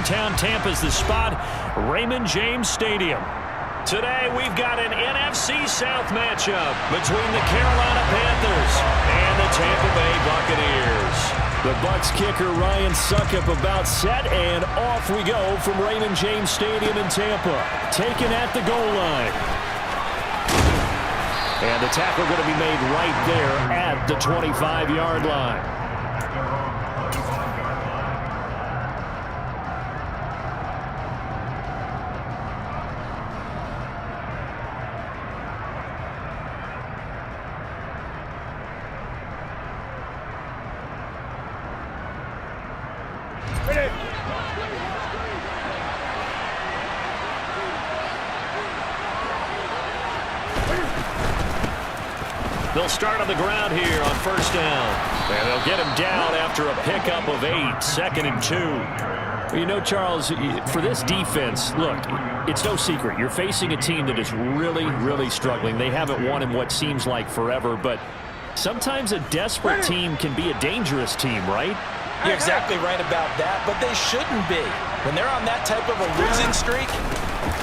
Hometown Tampa's the spot, Raymond James Stadium. Today we've got an NFC South matchup between the Carolina Panthers and the Tampa Bay Buccaneers. The Bucs kicker Ryan Succop about set, and off we go from Raymond James Stadium in Tampa. Taken at the goal line. And the tackle going to be made right there at the 25-yard line. They'll start on the ground here on first down. And they'll get him down after a pickup of 8, 2nd and 2. Well, you know, Charles, for this defense, look, it's no secret. You're facing a team that is really, really struggling. They haven't won in what seems like forever, but sometimes a desperate team can be a dangerous team, right? You're exactly right about that, but they shouldn't be. When they're on that type of a losing streak,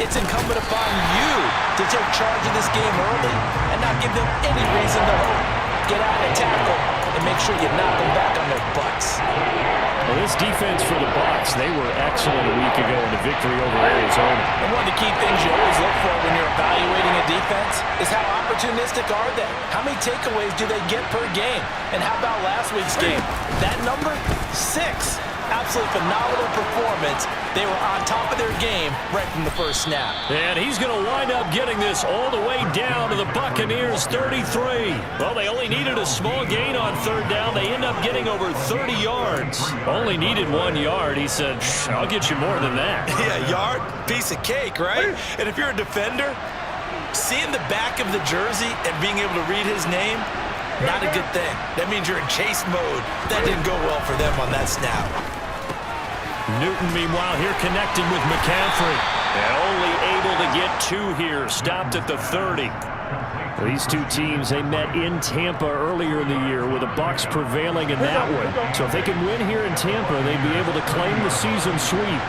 it's incumbent upon you to take charge of this game early and not give them any reason to hope. Get out and tackle and make sure you knock them back on their butts. Well, this defense for the Bucs, they were excellent a week ago in the victory over Arizona. And one of the key things you always look for when you're evaluating a defense is how opportunistic are they? How many takeaways do they get per game? And how about last week's game? That number, 6. Absolutely phenomenal performance. They were on top of their game right from the first snap. And he's going to wind up getting this all the way down to the Buccaneers' 33. Well, they only needed a small gain on third down. They end up getting over 30 yards. Only needed 1 yard. He said, I'll get you more than that. Yeah, yard, piece of cake, right? And if you're a defender, seeing the back of the jersey and being able to read his name, not a good thing. That means you're in chase mode. That didn't go well for them on that snap. Newton, meanwhile, here connecting with McCaffrey. And only able to get 2 here. Stopped at the 30. These two teams, they met in Tampa earlier in the year with the Bucs prevailing in that one. So if they can win here in Tampa, they'd be able to claim the season sweep.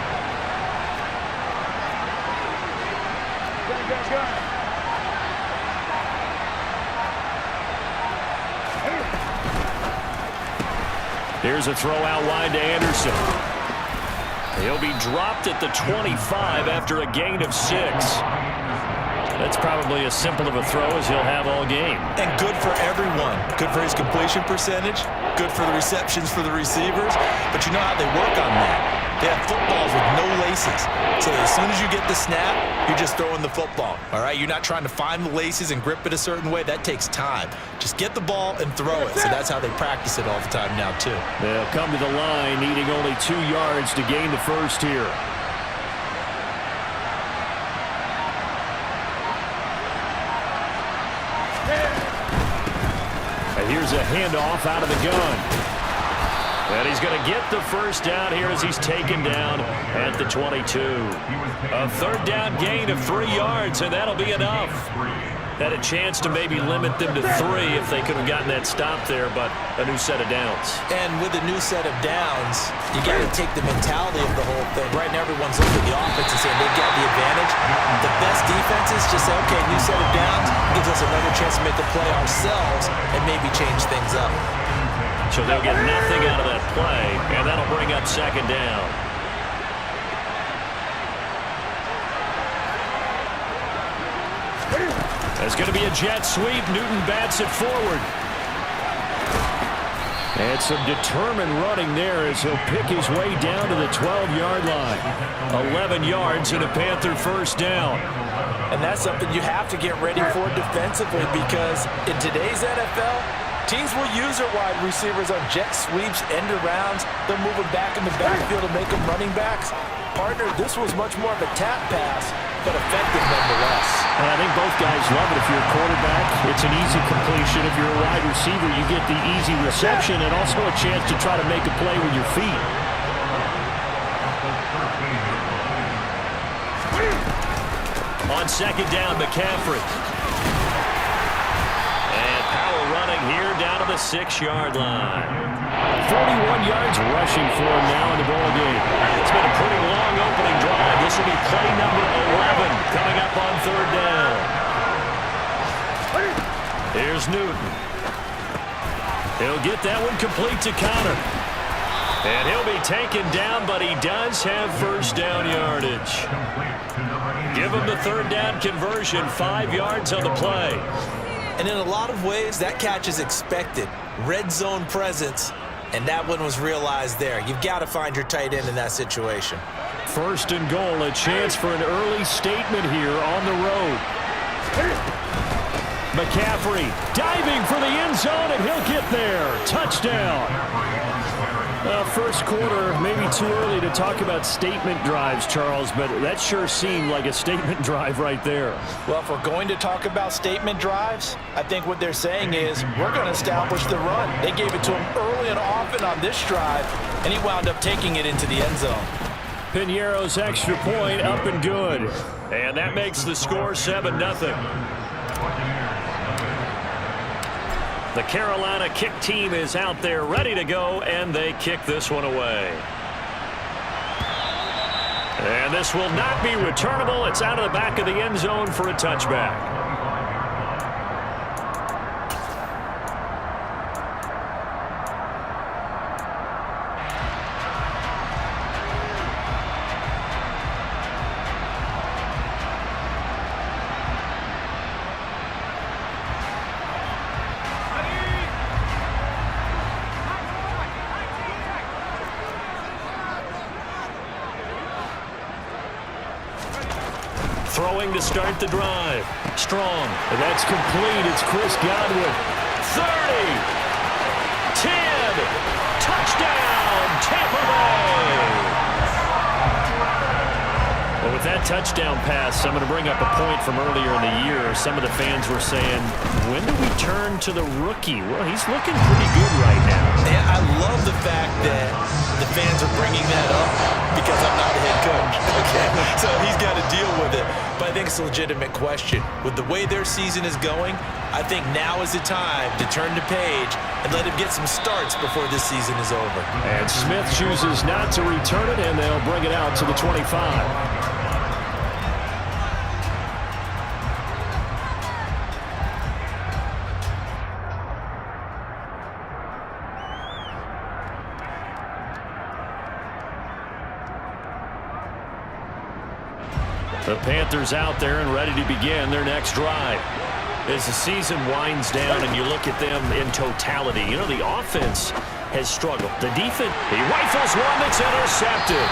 Here's a throw out wide to Anderson. He'll be dropped at the 25 after a gain of 6. That's probably as simple of a throw as he'll have all game. And good for everyone. Good for his completion percentage. Good for the receptions for the receivers. But you know how they work on that. They have footballs with no laces. So as soon as you get the snap, you're just throwing the football. All right? You're not trying to find the laces and grip it a certain way. That takes time. Just get the ball and throw it. So that's how they practice it all the time now, too. They'll come to the line, needing only 2 yards to gain the first here. And here's a handoff out of the gun. And he's going to get the first down here as he's taken down at the 22. A third down gain of 3 yards, and that'll be enough. Had a chance to maybe limit them to 3 if they could have gotten that stop there, but a new set of downs. And with a new set of downs, you got to take the mentality of the whole thing. Right now, everyone's looking at the offense and saying they've got the advantage. The best defenses just say, okay, new set of downs gives us another chance to make the play ourselves and maybe change things up. So they'll get nothing out of that play, and that'll bring up 2nd down. There's going to be a jet sweep. Newton bats it forward. And some determined running there as he'll pick his way down to the 12-yard line. 11 yards and a Panther first down. And that's something you have to get ready for defensively, because in today's NFL, teams will use their wide receivers on jet sweeps, end arounds. They'll move them back in the backfield and make them running backs. Partner, this was much more of a tap pass, but effective nonetheless. And I think both guys love it. If you're a quarterback, it's an easy completion. If you're a wide receiver, you get the easy reception and also a chance to try to make a play with your feet. On 2nd down, McCaffrey. And power running here down to the 6-yard line. 41 yards rushing for him now in the ball game. It's been a pretty long Here's Newton. He'll get that one complete to Connor. And he'll be taken down, but he does have first down yardage. Give him the third down conversion, 5 yards on the play. And in a lot of ways, that catch is expected. Red zone presence, and that one was realized there. You've got to find your tight end in that situation. First and goal, a chance for an early statement here on the road. McCaffrey diving for the end zone, and he'll get there. Touchdown. First quarter, maybe too early to talk about statement drives, Charles, but that sure seemed like a statement drive right there. Well, if we're going to talk about statement drives, I think what they're saying is we're going to establish the run. They gave it to him early and often on this drive, and he wound up taking it into the end zone. Piñeiro's extra point up and good. And that makes the score 7-0. The Carolina kick team is out there ready to go, and they kick this one away. And this will not be returnable. It's out of the back of the end zone for a touchback. Throwing to start the drive. Strong. And that's complete. It's Chris Godwin. 30. 10. Touchdown, Tampa Bay. Well, with that touchdown pass, I'm going to bring up a point from earlier in the year. Some of the fans were saying, when do we turn to the rookie? Well, he's looking pretty good right now. And I love the fact that the fans are bringing that up because I'm not the head coach. Okay, so he's got to deal with it. But I think it's a legitimate question. With the way their season is going, I think now is the time to turn the page and let him get some starts before this season is over. And Smith chooses not to return it, and they'll bring it out to the 25. The Panthers out there and ready to begin their next drive. As the season winds down and you look at them in totality, you know, the offense has struggled. The defense, he rifles one that's intercepted.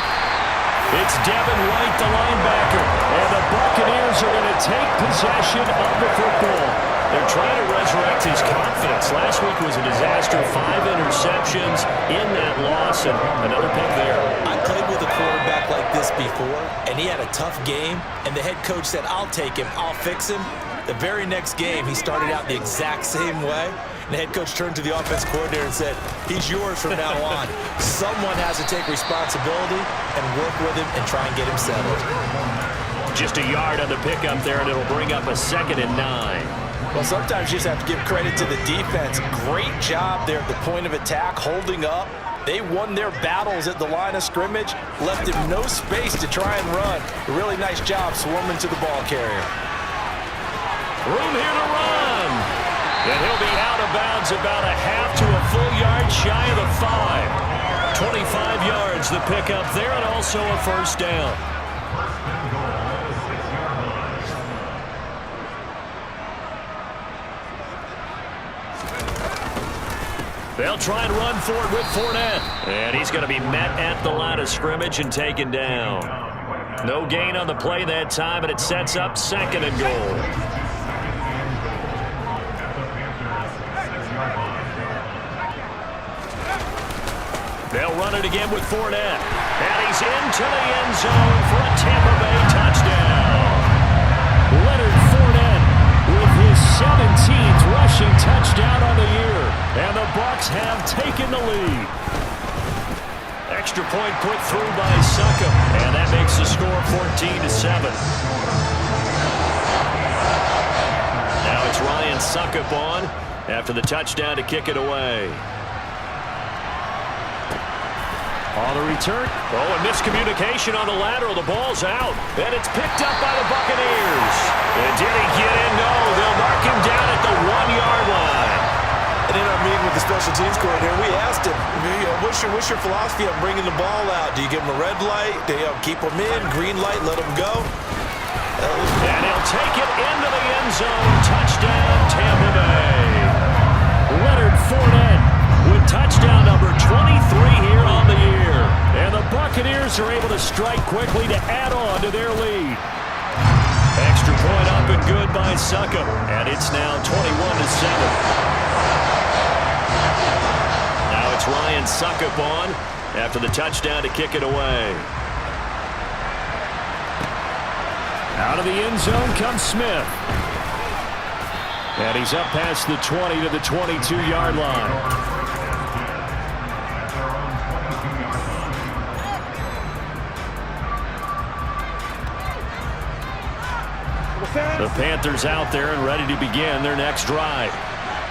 It's Devin White, the linebacker, and the Buccaneers are going to take possession of the football. They're trying to resurrect his confidence. Last week was a disaster. 5 interceptions in that loss, and another pick there. I played with a quarterback like this before, and he had a tough game, and the head coach said, I'll take him, I'll fix him. The very next game, he started out the exact same way. And the head coach turned to the offense coordinator and said, he's yours from now on. Someone has to take responsibility and work with him and try and get him settled. Just a yard on the pickup there, and it'll bring up a 2nd and 9. Well, sometimes you just have to give credit to the defense. Great job there at the point of attack, holding up. They won their battles at the line of scrimmage, left him no space to try and run. A really nice job swarming to the ball carrier. Room here to run. And he'll be out of bounds about a half to a full yard shy of the 5. 25 yards the pickup there, and also a first down. They'll try and run for it with Fournette. And he's going to be met at the line of scrimmage and taken down. No gain on the play that time, and it sets up 2nd and goal. They'll run it again with Fournette. And he's into the end zone for a Tampa Bay touchdown. Leonard Fournette with his 17th rushing touchdown on the year. And the Bucs have taken the lead. Extra point put through by Succop. And that makes the score 14-7. Now it's Ryan Succop on after the touchdown to kick it away. On the return. Oh, and miscommunication on the lateral. The ball's out. And it's picked up by the Buccaneers. And did he get in? No. They'll mark him down at the 1-yard line. And in our meeting with the special teams coordinator, we asked him, what's your philosophy on bringing the ball out? Do you give him a red light? Do you keep him in? Green light, let him go? And he'll take it into the end zone. Touchdown, Tampa Bay. Leonard Fournette with touchdown number 23 here on the year. And the Buccaneers are able to strike quickly to add on to their lead. Extra point up and good by Succop. And it's now 21-7. Now it's Ryan Succop on after the touchdown to kick it away. Out of the end zone comes Smith. And he's up past the 20 to the 22-yard line. The Panthers out there and ready to begin their next drive.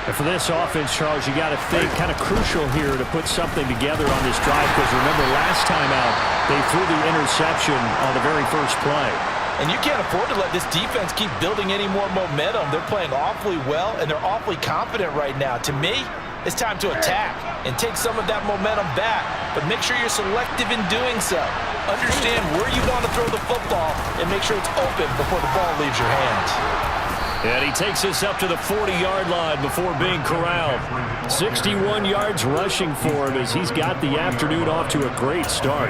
And for this offense, Charles, you got to think kind of crucial here to put something together on this drive, because remember last time out they threw the interception on the very first play. And you can't afford to let this defense keep building any more momentum. They're playing awfully well, and they're awfully confident right now. To me, it's time to attack and take some of that momentum back, but make sure you're selective in doing so. Understand where you want to throw the football and make sure it's open before the ball leaves your hands. And he takes us up to the 40-yard line before being corralled. 61 yards rushing for him as he's got the afternoon off to a great start.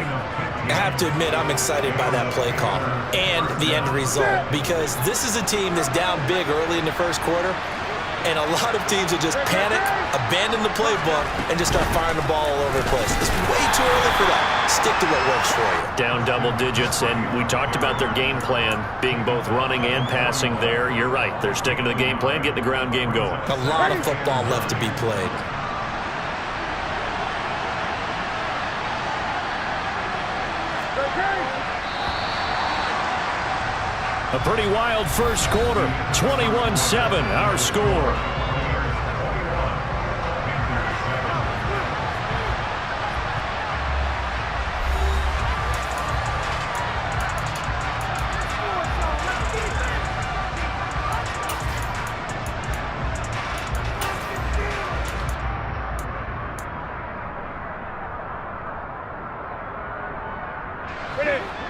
I have to admit, I'm excited by that play call and the end result, because this is a team that's down big early in the first quarter, and a lot of teams will just panic, abandon the playbook, and just start firing the ball all over the place. It's way too early for that. Stick to what works for you. Down double digits, and we talked about their game plan being both running and passing there. You're right. They're sticking to the game plan, getting the ground game going. A lot of football left to be played. A pretty wild first quarter. 21-7, our score.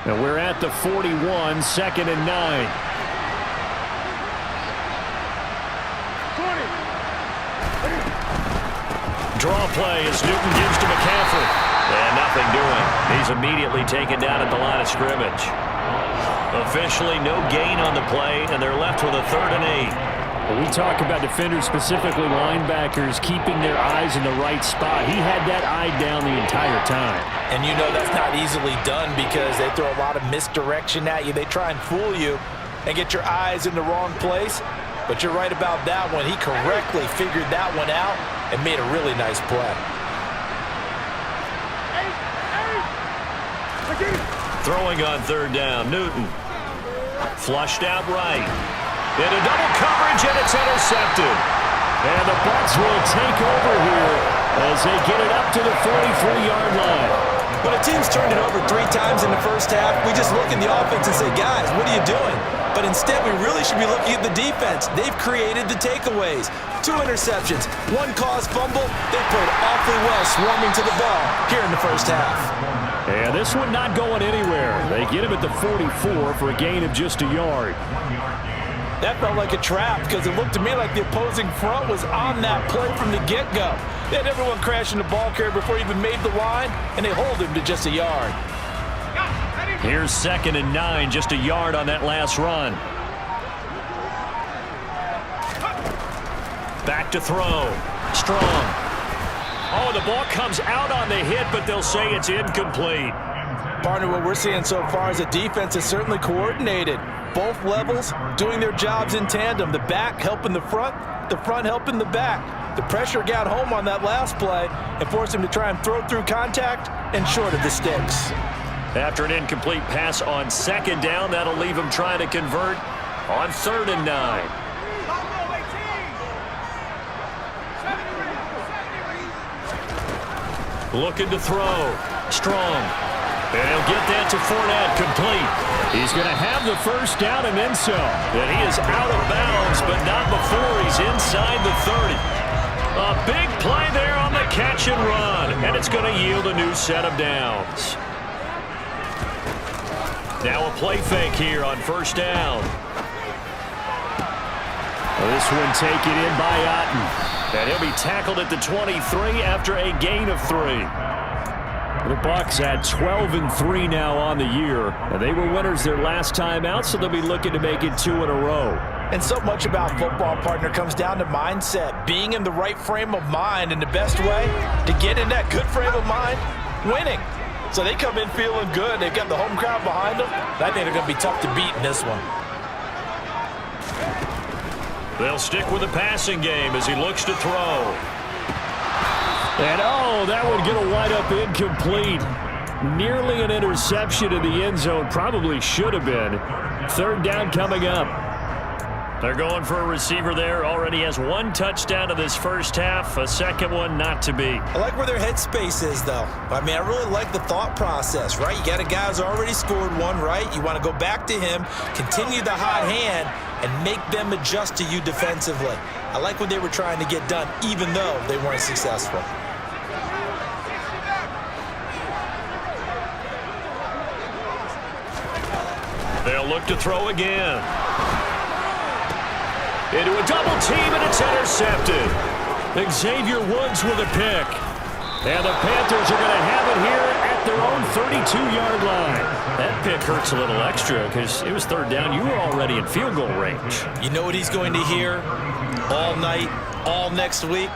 And we're at the 41, 2nd and 9. Draw play as Newton gives to McCaffrey. And nothing doing. He's immediately taken down at the line of scrimmage. Officially no gain on the play, and they're left with a 3rd and 8. When we talk about defenders, specifically linebackers, keeping their eyes in the right spot. He had that eye down the entire time. And you know that's not easily done because they throw a lot of misdirection at you. They try and fool you and get your eyes in the wrong place. But you're right about that one. He correctly figured that one out and made a really nice play. Throwing on 3rd down, Newton. Flushed out right. Into double coverage, and it's intercepted. And the Bucs will take over here as they get it up to the 43-yard line. When a team's turned it over 3 times in the first half, we just look at the offense and say, guys, what are you doing? But instead, we really should be looking at the defense. They've created the takeaways. 2 interceptions, 1 caused fumble. They played awfully well swarming to the ball here in the first half. And this one not going anywhere. They get him at the 44 for a gain of just a yard. That felt like a trap because it looked to me like the opposing front was on that play from the get-go. They had everyone crashing the ball carrier before he even made the line, and they hold him to just a yard. Here's 2nd and 9, just a yard on that last run. Back to throw. Strong. Oh, the ball comes out on the hit, but they'll say it's incomplete. Partner, what we're seeing so far is a defense is certainly coordinated. Both levels doing their jobs in tandem. The back helping the front helping the back. The pressure got home on that last play and forced him to try and throw through contact and short of the sticks. After an incomplete pass on 2nd down, that'll leave him trying to convert on 3rd and 9. Looking to throw. Strong. And he'll get that to Fournette, complete. He's going to have the first down and then some. And he is out of bounds, but not before he's inside the 30. A big play there on the catch and run, and it's going to yield a new set of downs. Now a play fake here on first down. This one taken in by Otten. And he'll be tackled at the 23 after a gain of 3. The Bucs at 12-3 now on the year. And they were winners their last time out, so they'll be looking to make it 2 in a row. And so much about football, partner, comes down to mindset. Being in the right frame of mind, and the best way to get in that good frame of mind, winning. So they come in feeling good. They've got the home crowd behind them. I think they're going to be tough to beat in this one. They'll stick with the passing game as he looks to throw. And, oh, that would get a wide-up incomplete. Nearly an interception in the end zone. Probably should have been. Third down coming up. They're going for a receiver there. Already has 1 touchdown in this first half. A second one not to be. I like where their headspace is, though. I mean, I really like the thought process, right? You got a guy who's already scored 1, right? You want to go back to him, continue the hot hand, and make them adjust to you defensively. I like what they were trying to get done, even though they weren't successful. They'll look to throw again. Into a double team, and it's intercepted. Xavier Woods with a pick. And the Panthers are going to have it here at their own 32-yard line. That pick hurts a little extra because it was third down. You were already in field goal range. You know what he's going to hear all night, all next week?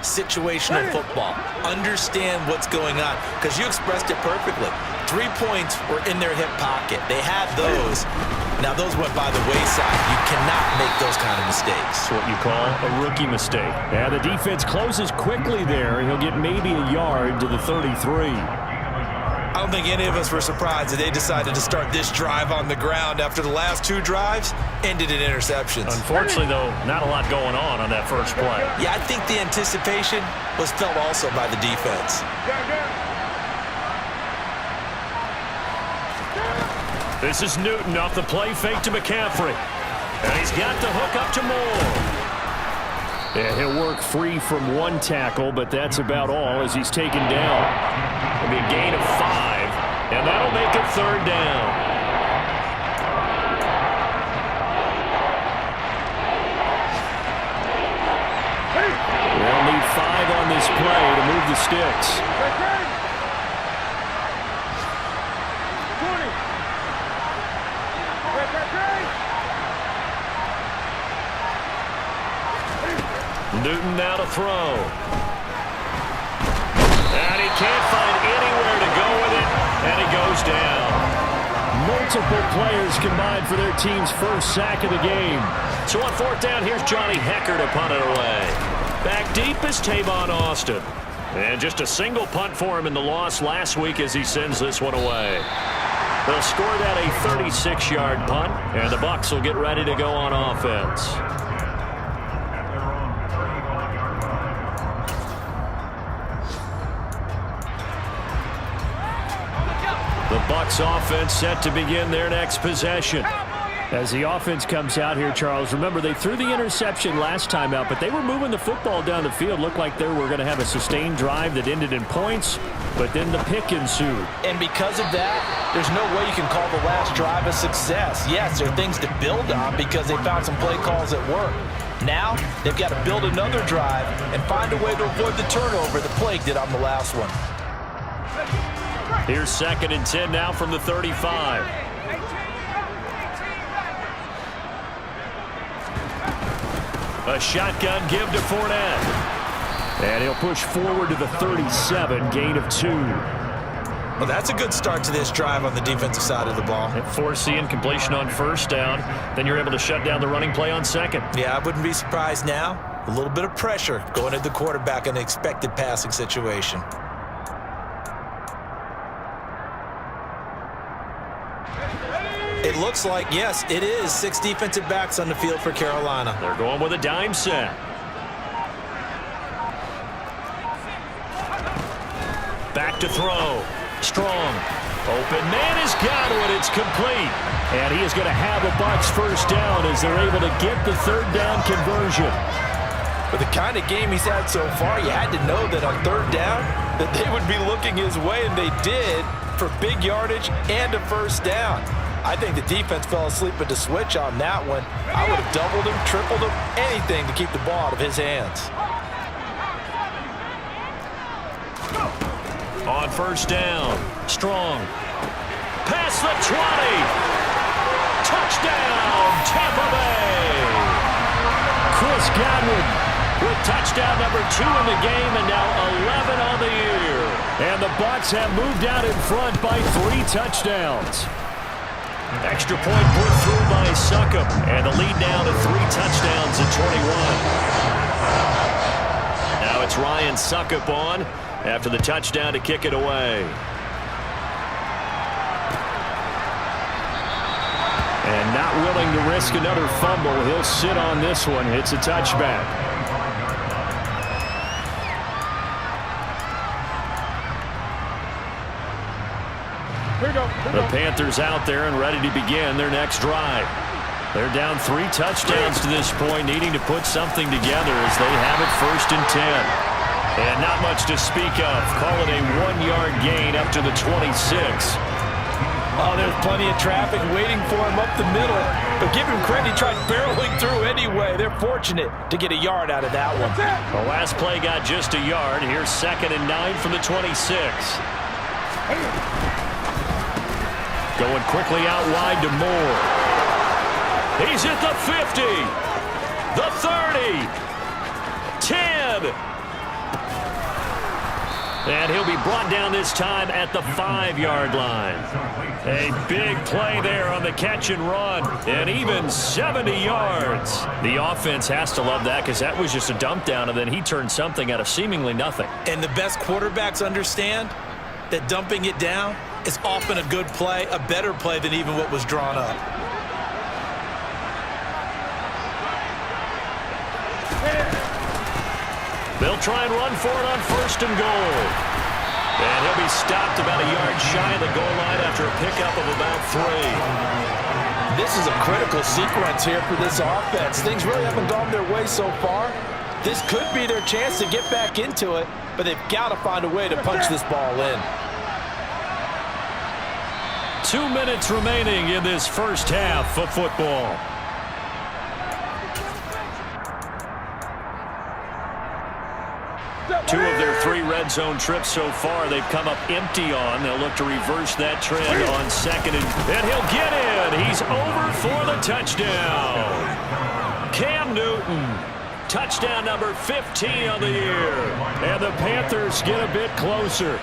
Situational football. Understand what's going on, because you expressed it perfectly. 3 points were in their hip pocket. They had those. Now, those went by the wayside. You cannot make those kind of mistakes. That's what you call a rookie mistake. Yeah, the defense closes quickly there. He'll get maybe a yard to the 33. I don't think any of us were surprised that they decided to start this drive on the ground after the last 2 drives ended in interceptions. Unfortunately, though, not a lot going on that first play. Yeah, I think the anticipation was felt also by the defense. This is Newton off the play fake to McCaffrey. And he's got the hook up to Moore. Yeah, he'll work free from 1 tackle, but that's about all as he's taken down. It'll be a gain of 5, and that'll make it third down. They'll need 5 on this play to move the sticks. Newton now to throw. And he can't find anywhere to go with it, and he goes down. Multiple players combined for their team's first sack of the game. So on fourth down, here's Johnny Hecker to punt it away. Back deep is Tavon Austin. And just a single punt for him in the loss last week as he sends this one away. They'll score that a 36-yard punt, and the Bucs will get ready to go on offense. The Bucs offense set to begin their next possession. As the offense comes out here, Charles, remember they threw the interception last time out, but they were moving the football down the field. Looked like they were going to have a sustained drive that ended in points, but then the pick ensued. And because of that, there's no way you can call the last drive a success. Yes, there are things to build on because they found some play calls that work. Now, they've got to build another drive and find a way to avoid the turnover the Plague did on the last one. Here's 2nd and 10 now from the 35. A shotgun give to Fournette. And he'll push forward to the 37, gain of 2. Well, that's a good start to this drive on the defensive side of the ball. And force the incompletion on first down. Then you're able to shut down the running play on second. Yeah, I wouldn't be surprised now. A little bit of pressure going at the quarterback in an expected passing situation. It looks like, yes, it is 6 defensive backs on the field for Carolina. They're going with a dime set. Back to throw. Strong. Open man has got it. It's complete. And he is going to have a Bucs first down as they're able to get the third down conversion. With the kind of game he's had so far, you had to know that on third down that they would be looking his way, and they did, for big yardage and a first down. I think the defense fell asleep at the switch on that one. I would have doubled him, tripled him, anything to keep the ball out of his hands. On first down, Strong. Past the 20. Touchdown, Tampa Bay. Chris Godwin with touchdown number 2 in the game, and now 11 on the year. And the Bucs have moved out in front by 3 touchdowns. Extra point put through by Succop, and the lead now to 3 touchdowns at 21. Now it's Ryan Succop on after the touchdown to kick it away. And not willing to risk another fumble, he'll sit on this one. It's a touchback. The Panthers out there and ready to begin their next drive. They're down 3 touchdowns to this point, needing to put something together as they have it 1st and 10. And not much to speak of. Call it a 1-yard gain up to the 26. Oh, there's plenty of traffic waiting for him up the middle. But give him credit, he tried barreling through anyway. They're fortunate to get a yard out of that one. The last play got just a yard. Here's 2nd and 9 from the 26. Going quickly out wide to Moore. He's at the 50. The 30. 10. And he'll be brought down this time at the 5-yard line. A big play there on the catch and run. And even 70 yards. The offense has to love that because that was just a dump down, and then he turned something out of seemingly nothing. And the best quarterbacks understand that dumping it down is often a good play, a better play than even what was drawn up. They'll try and run for it on 1st and goal. And he'll be stopped about a yard shy of the goal line after a pickup of about 3. This is a critical sequence here for this offense. Things really haven't gone their way so far. This could be their chance to get back into it, but they've got to find a way to punch this ball in. 2 minutes remaining in this first half of football. Two of their 3 red zone trips so far they've come up empty on. They'll look to reverse that trend on 2nd and he'll get in. He's over for the touchdown. Cam Newton, touchdown number 15 on the year. And the Panthers get a bit closer.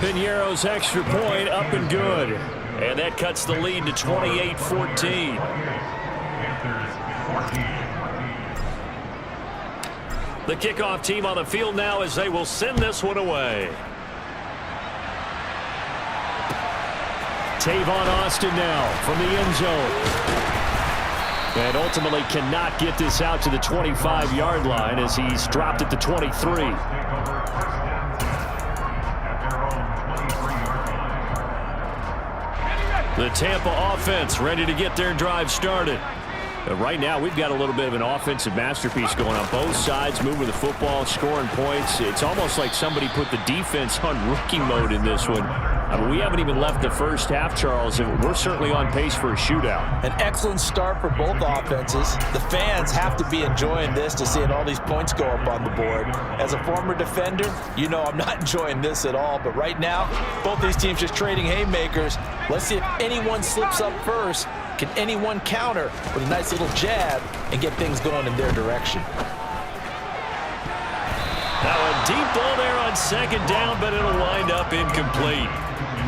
Piñeiro's extra point up and good. And that cuts the lead to 28-14. The kickoff team on the field now as they will send this one away. Tavon Austin now from the end zone. And ultimately cannot get this out to the 25-yard line as he's dropped at the 23. The Tampa offense ready to get their drive started. Right now, we've got a little bit of an offensive masterpiece going on both sides, moving the football, scoring points. It's almost like somebody put the defense on rookie mode in this one. I mean, we haven't even left the first half, Charles, and we're certainly on pace for a shootout. An excellent start for both offenses. The fans have to be enjoying this to seeing all these points go up on the board. As a former defender, you know I'm not enjoying this at all. But right now, both these teams just trading haymakers. Let's see if anyone slips up first. Can anyone counter with a nice little jab and get things going in their direction? Now a deep ball there on 2nd down, but it'll wind up incomplete.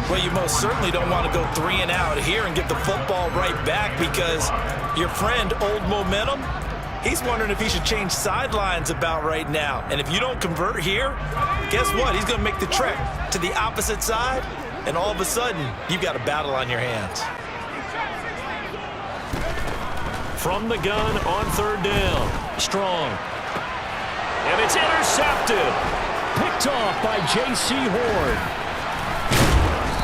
Well, you most certainly don't want to go 3 and out here and get the football right back because your friend, Old Momentum, he's wondering if he should change sidelines about right now. And if you don't convert here, guess what? He's going to make the trek to the opposite side, and all of a sudden, you've got a battle on your hands. From the gun on 3rd down. Strong. And it's intercepted. Picked off by J.C. Horn.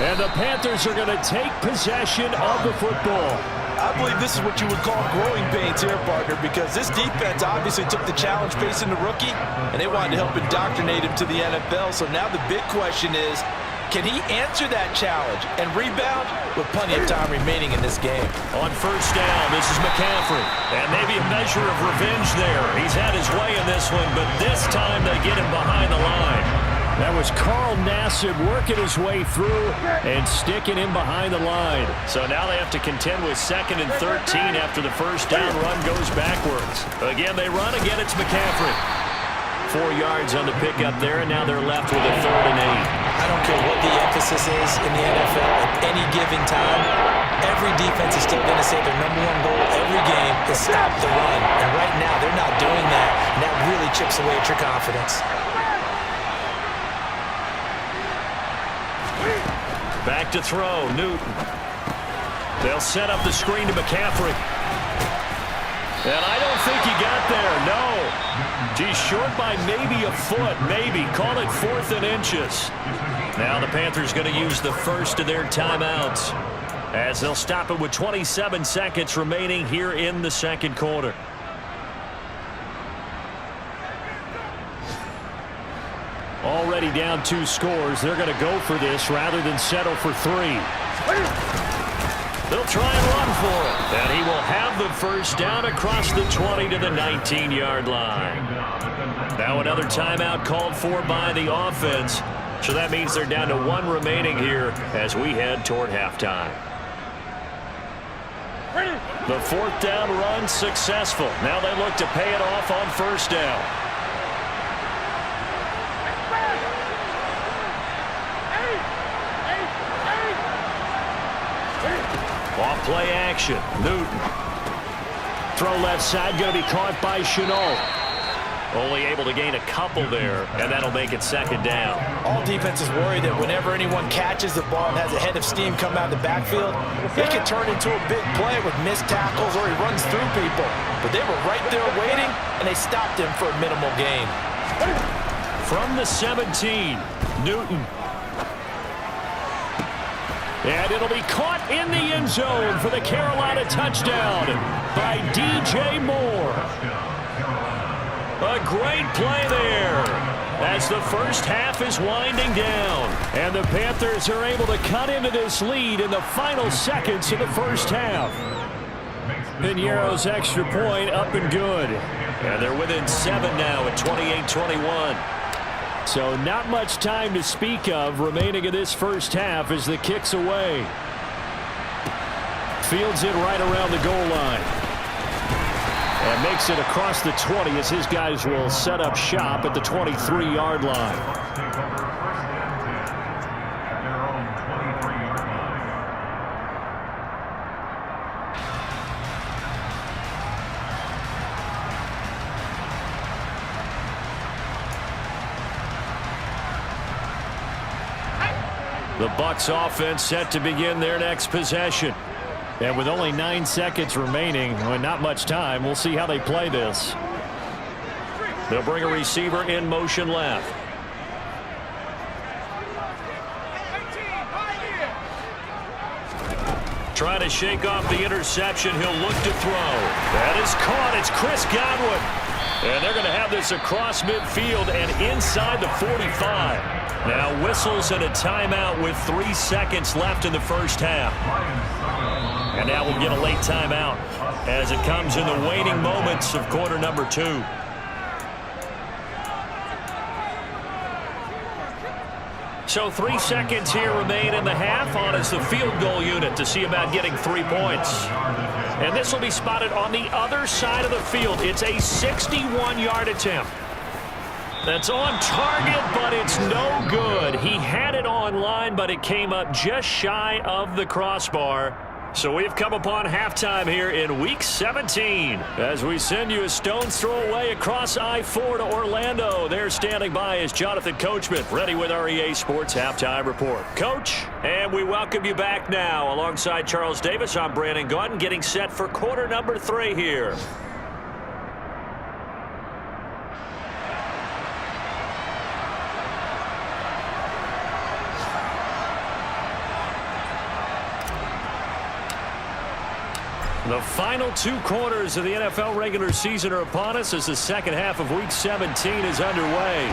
And the Panthers are going to take possession of the football. I believe this is what you would call growing pains here, partner, because this defense obviously took the challenge facing the rookie, and they wanted to help indoctrinate him to the NFL. So now the big question is, can he answer that challenge and rebound with plenty of time remaining in this game? On 1st down, this is McCaffrey. And maybe a measure of revenge there. He's had his way in this one, but this time they get him behind the line. That was Carl Nassib working his way through and sticking him behind the line. So now they have to contend with 2nd and 13 after the 1st down run goes backwards. Again, they run. Again, it's McCaffrey. 4 yards on the pickup there, and now they're left with a 3rd and 8. I don't care what the emphasis is in the NFL at any given time. Every defense is still going to say their #1 goal every game is stop the run. And right now, they're not doing that, and that really chips away at your confidence. Back to throw, Newton. They'll set up the screen to McCaffrey. And I don't think he got there, no. He's short by maybe a foot, maybe. Call it 4th and inches. Now the Panthers going to use the first of their timeouts as they'll stop it with 27 seconds remaining here in the 2nd quarter. Already down 2 scores. They're going to go for this rather than settle for 3. They'll try and run for it. And he will have the 1st down across the 20 to the 19-yard line. Now another timeout called for by the offense. So that means they're down to 1 remaining here as we head toward halftime. The 4th down run successful. Now they look to pay it off on 1st down. Off play action. Newton. Throw left side, going to be caught by Chenault. Only able to gain a couple there, and that'll make it 2nd down. All defenses worry that whenever anyone catches the ball and has a head of steam come out of the backfield, it can turn into a big play with missed tackles or he runs through people. But they were right there waiting, and they stopped him for a minimal gain. From the 17, Newton. And it'll be caught in the end zone for the Carolina touchdown by DJ Moore. A great play there as the 1st half is winding down. And the Panthers are able to cut into this lead in the final seconds of the 1st half. Piñeiro's extra point up and good. And they're within 7 now at 28-21. So not much time to speak of remaining in this 1st half as the kick's away. Fields it right around the goal line. And makes it across the 20 as his guys will set up shop at the 23-yard line. The Bucs offense set to begin their next possession. And with only 9 seconds remaining, well, not much time, we'll see how they play this. They'll bring a receiver in motion left. Trying to shake off the interception. He'll look to throw. That is caught. It's Chris Godwin. And they're going to have this across midfield and inside the 45. Now whistles and a timeout with 3 seconds left in the 1st half. And now we'll get a late timeout as it comes in the waning moments of quarter number 2. So 3 seconds here remain in the half on as the field goal unit to see about getting 3 points. And this will be spotted on the other side of the field. It's a 61-yard attempt. That's on target, but it's no good. He had it on line, but it came up just shy of the crossbar. So we've come upon halftime here in Week 17 as we send you a stone's throw away across I-4 to Orlando. There standing by is Jonathan Coachman, ready with our EA Sports Halftime Report. Coach, and we welcome you back now. Alongside Charles Davis, I'm Brandon Gaudin, getting set for quarter number 3 here. The final 2 quarters of the NFL regular season are upon us as the second half of Week 17 is underway.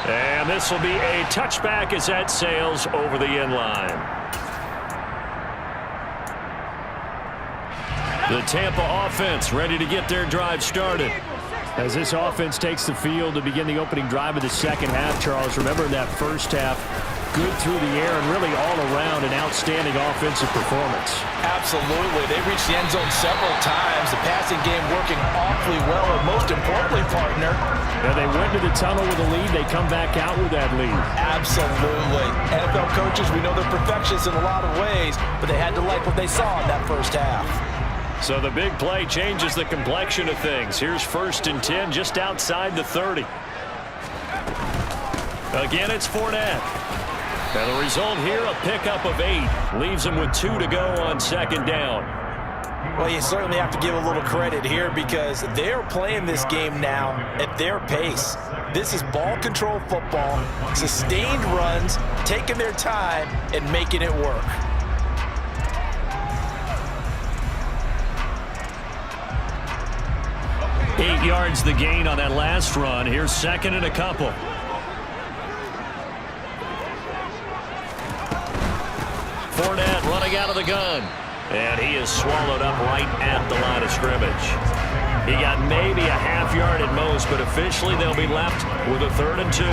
And this will be a touchback as that sails over the end line. The Tampa offense ready to get their drive started. As this offense takes the field to begin the opening drive of the second half, Charles, remember in that first half, good through the air and really all around an outstanding offensive performance. Absolutely. They reached the end zone several times. The passing game working awfully well, and most importantly, partner. Yeah, they went to the tunnel with a lead. They come back out with that lead. Absolutely. NFL coaches, we know they're perfectionists in a lot of ways, but they had to like what they saw in that first half. So the big play changes the complexion of things. Here's 1st and 10 just outside the 30. Again, it's Fournette. And the result here, a pickup of 8. Leaves him with 2 to go on second down. Well, you certainly have to give a little credit here because they're playing this game now at their pace. This is ball control football, sustained runs, taking their time, and making it work. Eight yards the gain on that last run. Here's second and a couple. Fournette running out of the gun. And he is swallowed up right at the line of scrimmage. He got maybe a half yard at most, but officially they'll be left with a 3rd and 2.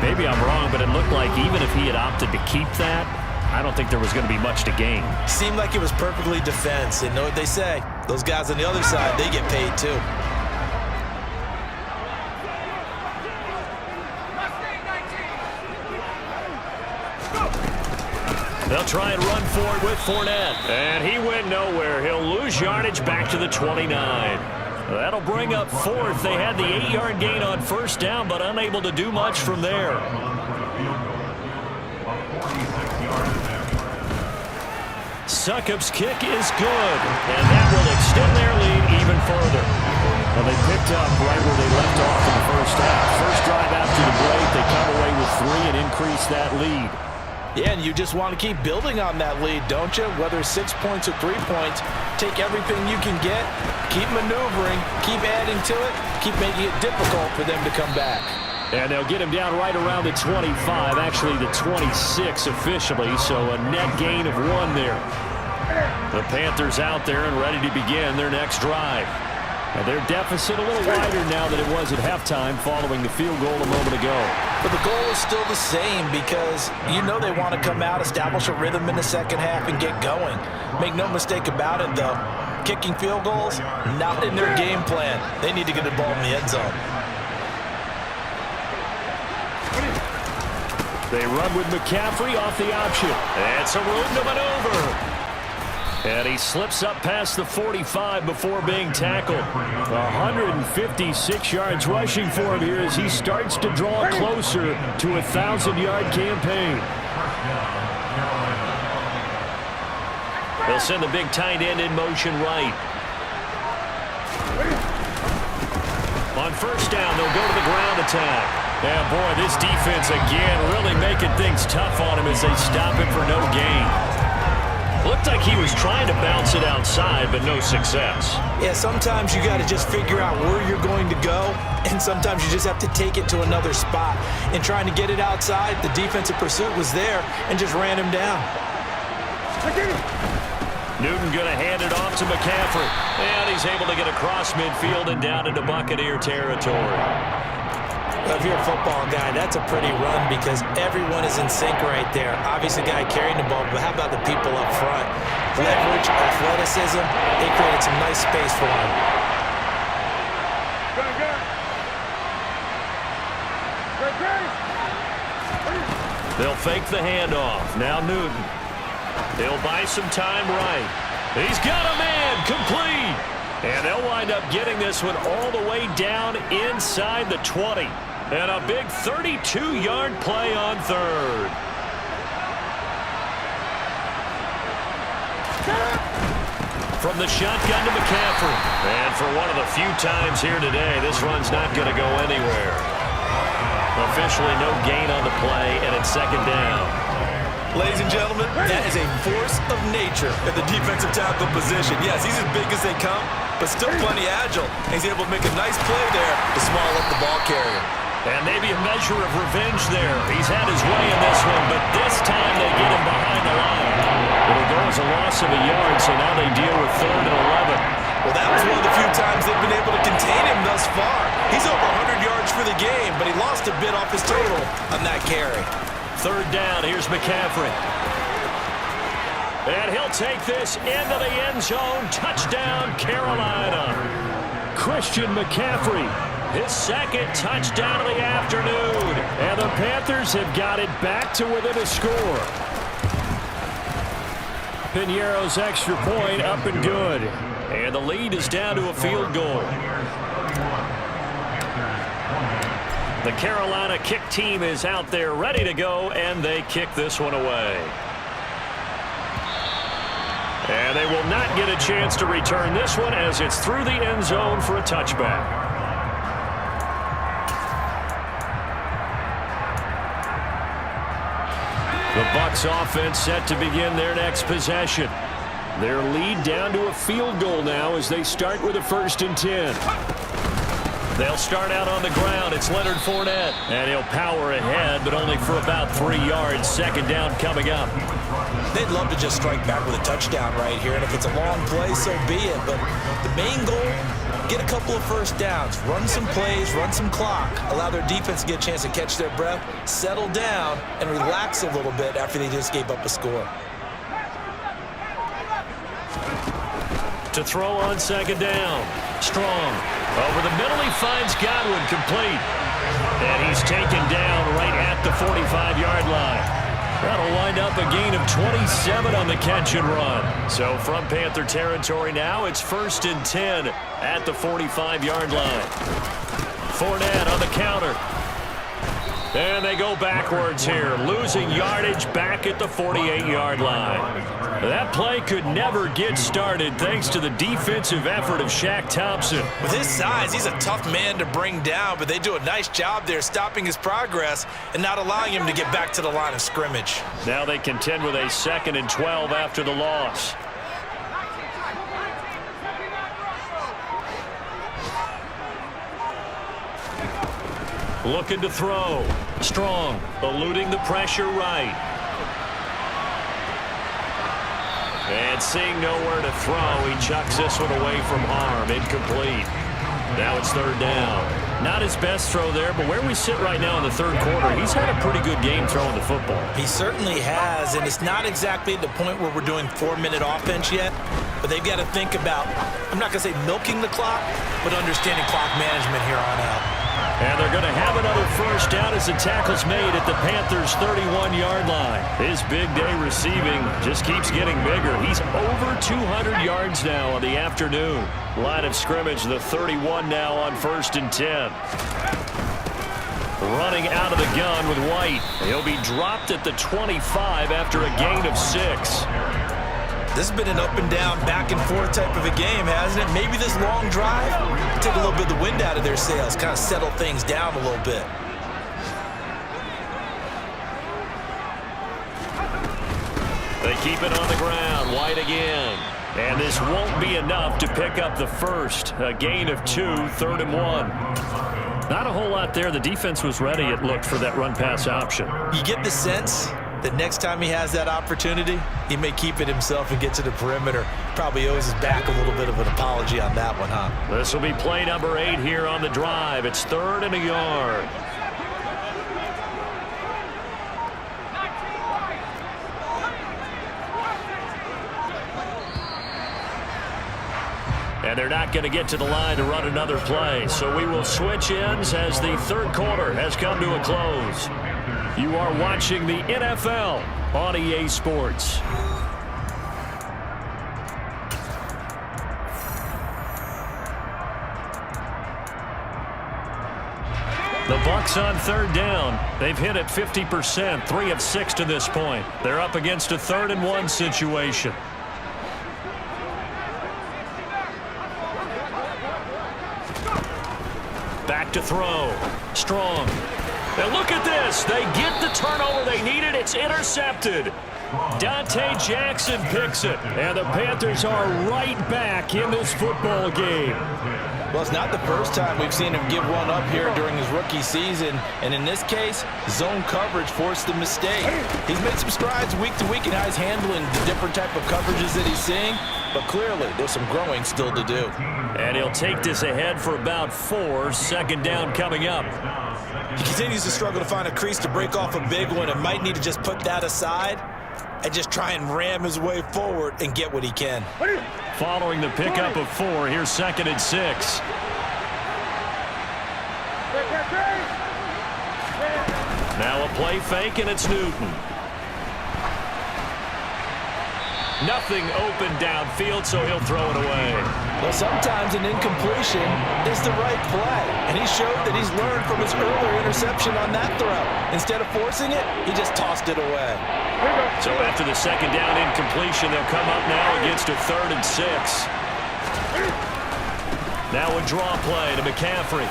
Maybe I'm wrong, but it looked like even if he had opted to keep that, I don't think there was going to be much to gain. Seemed like it was perfectly defense. And know what they say? Those guys on the other side, they get paid too. They'll try and run for it with Fournette. And he went nowhere. He'll lose yardage back to the 29. That'll bring up 4th. They had the 8-yard gain on 1st down, but unable to do much from there. Succop's kick is good, and that will extend their lead even further. Well, they picked up right where they left off in the first half. First drive after the break, they come away with 3 and increase that lead. Yeah, and you just want to keep building on that lead, don't you? Whether it's 6 points or 3 points, take everything you can get, keep maneuvering, keep adding to it, keep making it difficult for them to come back. And they'll get him down right around the 25, actually the 26 officially, so a net gain of 1 there. The Panthers out there and ready to begin their next drive. Now their deficit a little wider now than it was at halftime following the field goal a moment ago. But the goal is still the same because you know they want to come out, establish a rhythm in the second half, and get going. Make no mistake about it, though. Kicking field goals, not in their game plan. They need to get the ball in the end zone. They run with McCaffrey off the option. And some room to maneuver. And he slips up past the 45 before being tackled. 156 yards rushing for him here as he starts to draw closer to a 1,000-yard campaign. They'll send the big tight end in motion right. On 1st down, they'll go to the ground attack. Yeah, boy, this defense again really making things tough on him as they stop him for no gain. Looked like he was trying to bounce it outside, but no success. Yeah, sometimes you got to just figure out where you're going to go, and sometimes you just have to take it to another spot. In trying to get it outside, the defensive pursuit was there and just ran him down. Newton going to hand it off to McCaffrey. And he's able to get across midfield and down into Buccaneer territory. Well, if you're a football guy, that's a pretty run because everyone is in sync right there. Obviously, the guy carrying the ball, but how about the people up front? Leverage, athleticism, they created some nice space for him. They'll fake the handoff. Now Newton. He'll buy some time right. He's got a man, complete. And they'll wind up getting this one all the way down inside the 20. And a big 32-yard play on third. From the shotgun to McCaffrey. And for one of the few times here today, this run's not going to go anywhere. Officially no gain on the play, and it's second down. Ladies and gentlemen, that is a force of nature at the defensive tackle position. Yes, he's as big as they come, but still plenty agile. He's able to make a nice play there to small up the ball carrier. And maybe a measure of revenge there. He's had his way in this one, but this time they get him behind the line. It'll go as a loss of a yard, so now they deal with 3rd and 11. Well, that was one of the few times they've been able to contain him thus far. He's over 100 yards for the game, but he lost a bit off his total on that carry. 3rd down, here's McCaffrey. And he'll take this into the end zone. Touchdown, Carolina. Christian McCaffrey, his 2nd touchdown of the afternoon. And the Panthers have got it back to within a score. Piñeiro's extra point up and good. And the lead is down to a field goal. The Carolina kick team is out there ready to go, and they kick this one away. And they will not get a chance to return this one as it's through the end zone for a touchback. The Bucs offense set to begin their next possession. Their lead down to a field goal now as they start with a 1st and 10. They'll start out on the ground. It's Leonard Fournette. And he'll power ahead, but only for about 3 yards. 2nd down coming up. They'd love to just strike back with a touchdown right here, and if it's a long play, so be it. But the main goal, get a couple of 1st downs, run some plays, run some clock, allow their defense to get a chance to catch their breath, settle down, and relax a little bit after they just gave up a score. To throw on 2nd down. Strong. Over the middle, he finds Godwin, complete. And he's taken down right at the 45-yard line. That'll wind up a gain of 27 on the catch and run. So from Panther territory now, it's 1st and 10 at the 45-yard line. Fournette on the counter. And they go backwards here, losing yardage back at the 48-yard line. That play could never get started thanks to the defensive effort of Shaq Thompson. With his size, he's a tough man to bring down, but they do a nice job there stopping his progress and not allowing him to get back to the line of scrimmage. Now they contend with a 2nd and 12 after the loss. Looking to throw. Strong, eluding the pressure right. And seeing nowhere to throw, he chucks this one away from harm. Incomplete. Now it's 3rd down. Not his best throw there, but where we sit right now in the 3rd quarter, he's had a pretty good game throwing the football. He certainly has, and it's not exactly at the point where we're doing 4-minute offense yet, but they've got to think about, I'm not going to say milking the clock, but understanding clock management here on out. And they're going to have another 1st down as the tackle's made at the Panthers' 31-yard line. His big day receiving just keeps getting bigger. He's over 200 yards now on the afternoon. Line of scrimmage, the 31 now on 1st and 10. Running out of the gun with White. He'll be dropped at the 25 after a gain of 6. This has been an up-and-down, back-and-forth type of a game, hasn't it? Maybe this long drive take a little bit of the wind out of their sails, kind of settle things down a little bit. They keep it on the ground. White again. And this won't be enough to pick up the 1st. A gain of 2, 3rd and 1. Not a whole lot there. The defense was ready, it looked, for that run-pass option. You get the sense that next time he has that opportunity, he may keep it himself and get to the perimeter. Probably owes his back a little bit of an apology on that one, huh? This will be play number 8 here on the drive. It's 3rd and a yard. And they're not going to get to the line to run another play. So we will switch ends as the 3rd quarter has come to a close. You are watching the NFL on EA Sports. The Bucs on third down. They've hit it 50%, 3 of 6 to this point. They're up against a 3rd and 1 situation. Back to throw. Strong. And look at this. They get the turnover they needed. It's intercepted. Dante Jackson picks it. And the Panthers are right back in this football game. Well, it's not the first time we've seen him give one up here during his rookie season. And in this case, zone coverage forced the mistake. He's made some strides week to week in how he's handling the different type of coverages that he's seeing. But clearly, there's some growing still to do. And he'll take this ahead for about 4. Second down coming up. He continues to struggle to find a crease to break off a big one and might need to just put that aside and just try and ram his way forward and get what he can. Following the pickup of 4, here's 2nd and 6. Now a play fake, and it's Newton. Nothing open downfield, so he'll throw it away. Well, sometimes an incompletion is the right play, and he showed that he's learned from his earlier interception on that throw. Instead of forcing it, he just tossed it away. So after the second down incompletion, they'll come up now against a 3rd and 6. Now a draw play to McCaffrey.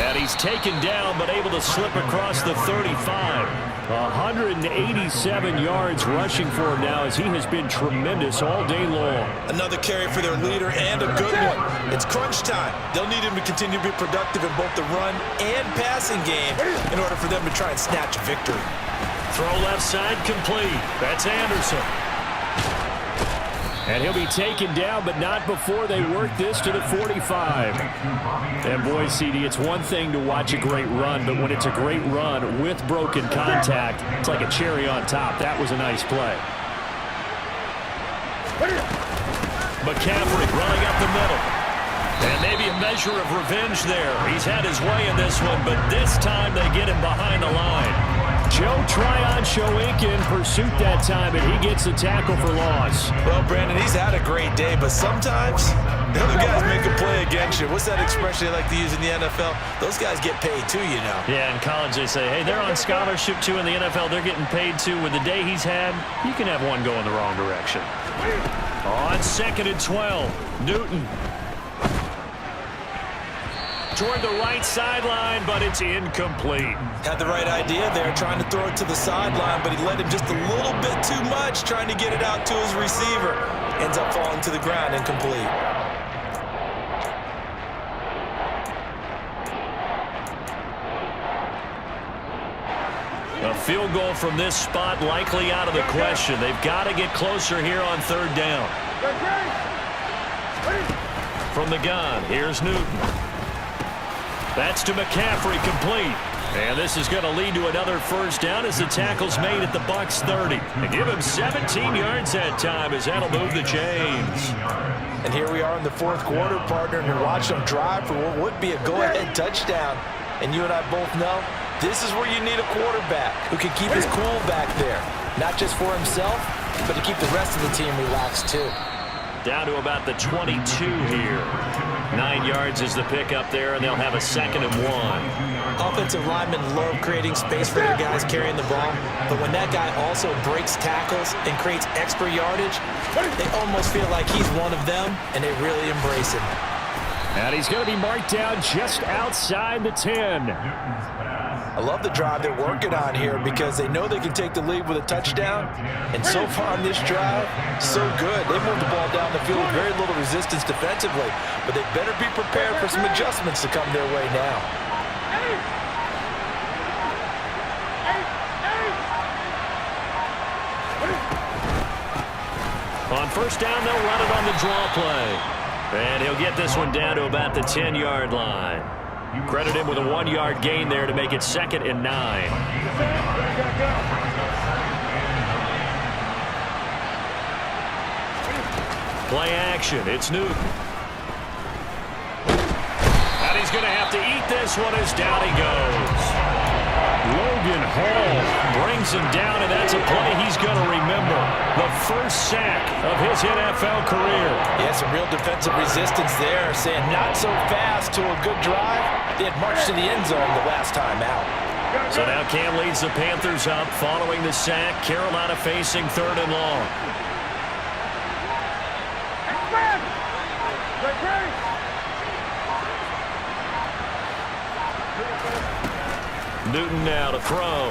And he's taken down, but able to slip across the 35. 187 yards rushing for him now, as he has been tremendous all day long. Another carry for their leader, and a good one. It's crunch time. They'll need him to continue to be productive in both the run and passing game in order for them to try and snatch victory. Throw left side complete. That's Anderson. And he'll be taken down, but not before they work this to the 45. And boy, CD, it's one thing to watch a great run, but when it's a great run with broken contact, it's like a cherry on top. That was a nice play. McCaffrey running up the middle. And maybe a measure of revenge there. He's had his way in this one, but this time they get him behind the line. Joe Tryon-Shoyinka in pursuit that time, and he gets the tackle for loss. Well, Brandon, he's had a great day, but sometimes the other guys make a play against you. What's that expression they like to use in the NFL? Those guys get paid too, you know. Yeah, in college they say, hey, they're on scholarship too. In the NFL, they're getting paid too. With the day he's had, you can have one go in the wrong direction. On 2nd and 12, Newton. Toward the right sideline, but it's incomplete. Had the right idea there, trying to throw it to the sideline, but he led him just a little bit too much, trying to get it out to his receiver. Ends up falling to the ground, incomplete. A field goal from this spot likely out of the question. They've got to get closer here on 3rd down. From the gun, here's Newton. That's to McCaffrey, complete. And this is going to lead to another first down as the tackle's made at the Bucs 30. They give him 17 yards that time, as that'll move the chains. And here we are in the 4th quarter, partner, and you're watching them drive for what would be a go-ahead touchdown. And you and I both know this is where you need a quarterback who can keep his cool back there. Not just for himself, but to keep the rest of the team relaxed too. Down to about the 22 here. 9 yards is the pickup there, and they'll have a 2nd and 1. Offensive linemen love creating space for their guys carrying the ball, but when that guy also breaks tackles and creates extra yardage, they almost feel like he's one of them, and they really embrace him. And he's going to be marked down just outside the 10. I love the drive they're working on here because they know they can take the lead with a touchdown. And so far on this drive, so good. They moved the ball down the field with very little resistance defensively, but they better be prepared for some adjustments to come their way now. On first down, they'll run it on the draw play. And he'll get this one down to about the 10-yard line. Credit him with a 1-yard gain there to make it 2nd and 9. Play action. It's Newton. And he's going to have to eat this one as down he goes. Logan Hall brings him down, and that's a play he's going to remember. The first sack of his NFL career. Yeah, some real defensive resistance there, saying not so fast to a good drive. They had marched to the end zone the last time out. So now Cam leads the Panthers up following the sack. Carolina facing 3rd and long. Newton now to throw.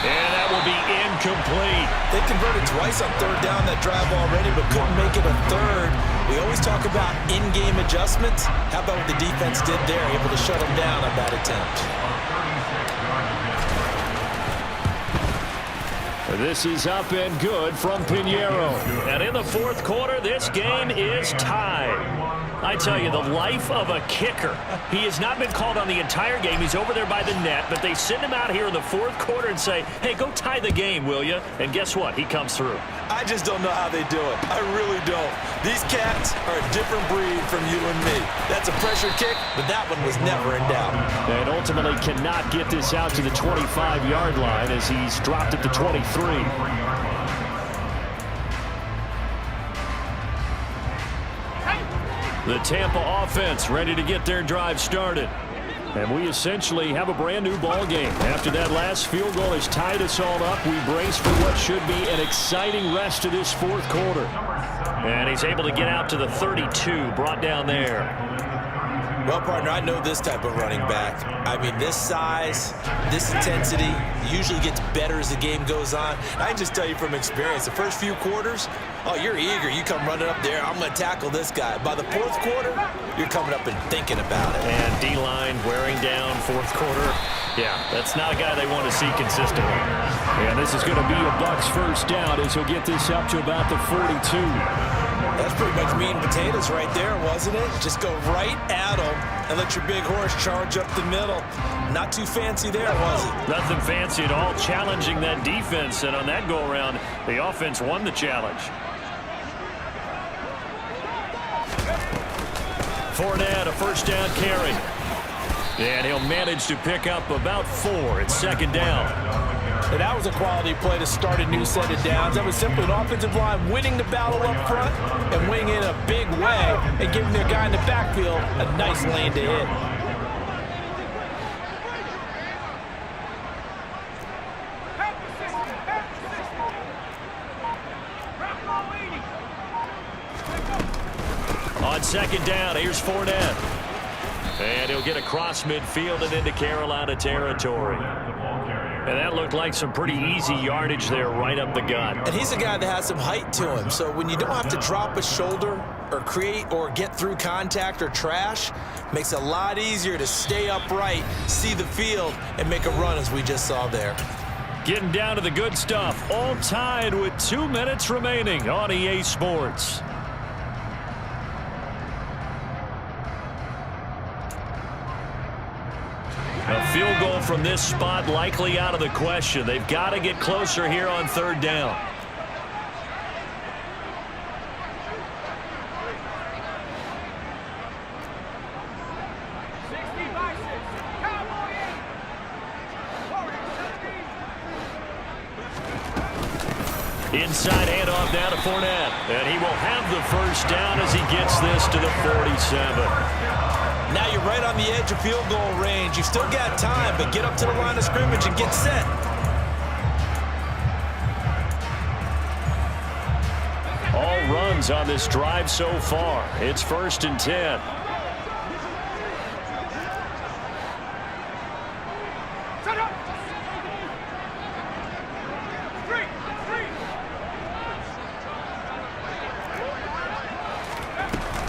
And that will be incomplete. They converted twice on 3rd down that drive already, but couldn't make it a 3rd. We always talk about in-game adjustments. How about what the defense did there, able to shut them down on that attempt? This is up and good from Pinheiro. And in the 4th quarter, this game is tied. I tell you, the life of a kicker. He has not been called on the entire game. He's over there by the net, but they send him out here in the 4th quarter and say, hey, go tie the game, will you? And guess what? He comes through. I just don't know how they do it. I really don't. These cats are a different breed from you and me. That's a pressure kick, but that one was never in doubt. And ultimately cannot get this out to the 25-yard line as he's dropped it to 23. The Tampa offense ready to get their drive started. And we essentially have a brand new ball game. After that last field goal has tied us all up, we brace for what should be an exciting rest of this 4th quarter. And he's able to get out to the 32, brought down there. Well, partner, I know this type of running back. I mean, this size, this intensity usually gets better as the game goes on. I can just tell you from experience, the first few quarters, oh, you're eager. You come running up there, I'm going to tackle this guy. By the 4th quarter, you're coming up and thinking about it. And D-line wearing down 4th quarter. Yeah, that's not a guy they want to see consistently. And this is going to be a Bucs first down as he'll get this up to about the 42. That's pretty much meat and potatoes right there, wasn't it? Just go right at them and let your big horse charge up the middle. Not too fancy there, was it? Nothing fancy at all, challenging that defense. And on that go-around, the offense won the challenge. Fournette, a first down carry. And he'll manage to pick up about 4. It's 2nd down. And that was a quality play to start a new set of downs. That was simply an offensive line winning the battle up front and winning in a big way and giving their guy in the backfield a nice lane to hit. On 2nd down, here's Fournette. And he'll get across midfield and into Carolina territory. And that looked like some pretty easy yardage there right up the gut. And he's a guy that has some height to him. So when you don't have to drop a shoulder or create or get through contact or trash, makes it a lot easier to stay upright, see the field, and make a run as we just saw there. Getting down to the good stuff. All tied with 2 minutes remaining on EA Sports. A field goal from this spot likely out of the question. They've got to get closer here on 3rd down. Inside handoff now to Fournette. And he will have the first down as he gets this to the 47. Now you're right on the edge of field goal range. You've still got time, but get up to the line of scrimmage and get set. All runs on this drive so far. It's 1st and 10.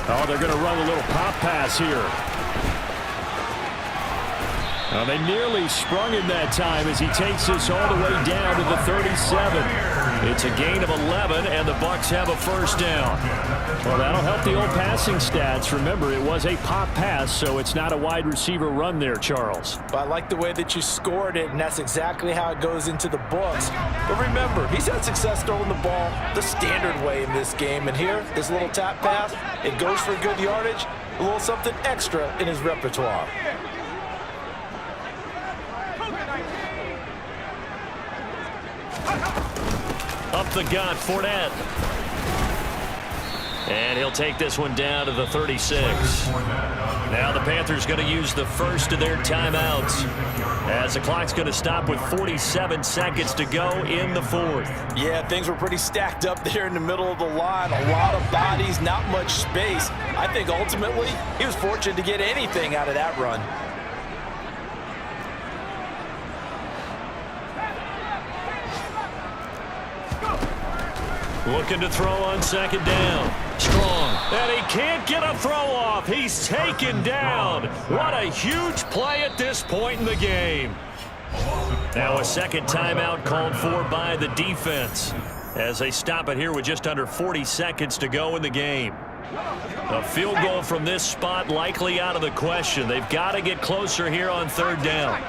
Oh, they're going to run a little pop pass here. They nearly sprung him that time as he takes this all the way down to the 37. It's a gain of 11, and the Bucs have a first down. Well, that'll help the old passing stats. Remember, it was a pop pass, so it's not a wide receiver run there, Charles. But I like the way that you scored it, and that's exactly how it goes into the books. But remember, he's had success throwing the ball the standard way in this game. And here, this little tap pass, it goes for good yardage, a little something extra in his repertoire. Up the gut, Fournette. And he'll take this one down to the 36. Now the Panthers going to use the first of their timeouts as the clock's going to stop with 47 seconds to go in the fourth. Yeah, things were pretty stacked up there in the middle of the line. A lot of bodies, not much space. I think ultimately he was fortunate to get anything out of that run. Looking to throw on second down. Strong. And he can't get a throw off. He's taken down. What a huge play at this point in the game. Now a second timeout called for by the defense as they stop it here with just under 40 seconds to go in the game. A field goal from this spot likely out of the question. They've got to get closer here on third down.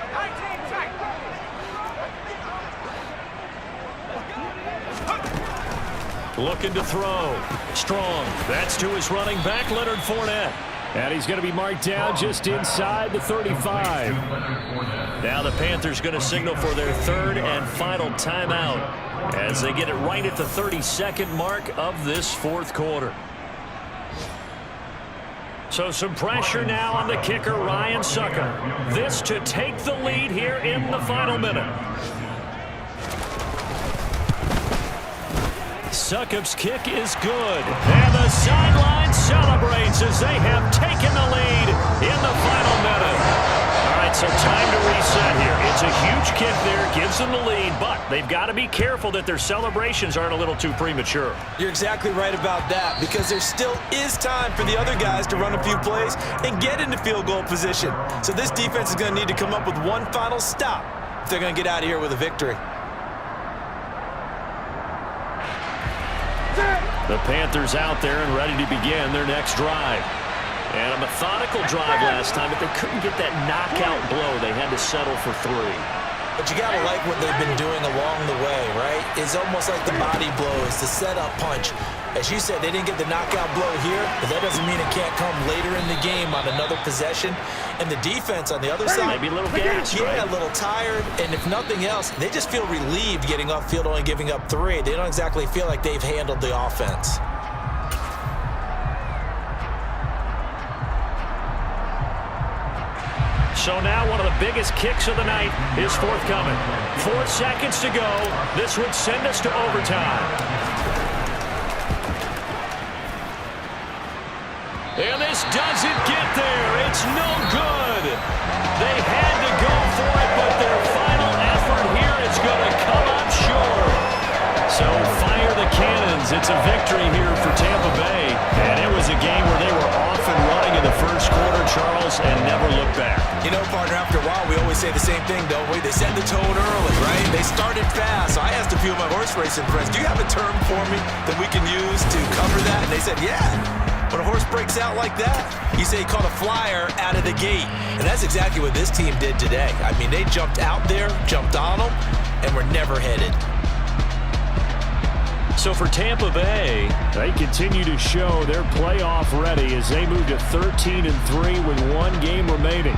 Looking to throw. Strong. That's to his running back, Leonard Fournette. And he's going to be marked down just inside the 35. Now the Panthers going to signal for their third and final timeout as they get it right at the 32nd mark of this fourth quarter. So some pressure now on the kicker, Ryan Succop. This to take the lead here in the final minute. Succop's kick is good. And the sideline celebrates as they have taken the lead in the final minute. All right, so time to reset here. It's a huge kick there, gives them the lead, but they've got to be careful that their celebrations aren't a little too premature. You're exactly right about that, because there still is time for the other guys to run a few plays and get into field goal position. So this defense is going to need to come up with one final stop if they're going to get out of here with a victory. The Panthers out there and ready to begin their next drive. And a methodical drive last time, but they couldn't get that knockout blow. They had to settle for 3. But you got to like what they've been doing along the way, right? It's almost like the body blow is the setup punch. As you said, they didn't get the knockout blow here, but that doesn't mean it can't come later in the game on another possession. And the defense on the other side, maybe a little gas, yeah, right? A little tired. And if nothing else, they just feel relieved getting off field, only giving up 3. They don't exactly feel like they've handled the offense. So now one of the biggest kicks of the night is forthcoming. 4 seconds to go. This would send us to overtime. And this doesn't get there. It's no good. They had to go for it, but their final effort here is going to come up short. So fire the cannons. It's a victory here for Tampa Bay. And it was a game where they were off and running in the first quarter, Charles, and never looked back. You know, partner, after a while, we always say the same thing, don't we? They set the tone early, right? They started fast. So I asked a few of my horse racing friends, do you have a term for me that we can use to cover that? And they said, yeah. When a horse breaks out like that, you say he caught a flyer out of the gate. And that's exactly what this team did today. I mean, they jumped out there, jumped on them, and were never headed. So for Tampa Bay, they continue to show they're playoff ready as they move to 13-3 with 1 game remaining.